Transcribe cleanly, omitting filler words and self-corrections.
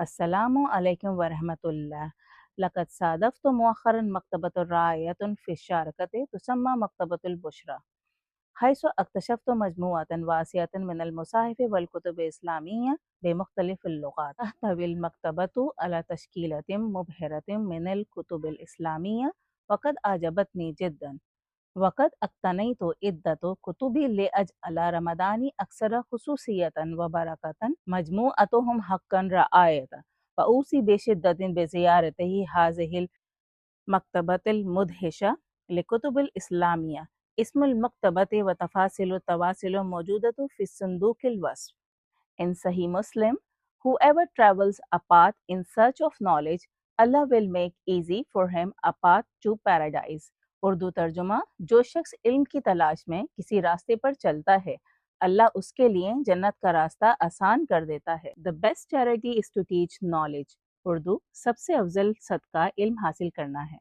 السلام عليكم ورحمة الله. لقد صادفت مؤخرا مكتبة رائعة في الشارقة تسمى مكتبة البشرى، حيث اكتشفت مجموعة واسعة من المصاحف والكتب الإسلامية بمختلف اللغات. تحتوي المكتبة على تشكيلة مبهرة من الكتب الإسلامية وقد أعجبتني جدا، وقد اقتنيت عدة كتب لأجعل رمضاني أكثر خصوصية وبركة، مجموعتهم حقا رائعة، وأوصي بشدة بزيارته هذه المكتبة المدهشة لكتب الإسلامية. اسم المكتبة وتفاصيل التواصل موجودة في صندوق الوصف. In Sahih Muslim, whoever travels a path in search of knowledge, Allah will make easy for him a path to paradise. Urdu ترجمہ: جو شخص علم کی تلاش میں کسی راستے پر چلتا ہے، اللہ اس کے لیے جنت کا راستہ آسان کر دیتا ہے۔ The best charity is to teach knowledge. Urdu: سب سے افضل صدقہ علم حاصل کرنا ہے۔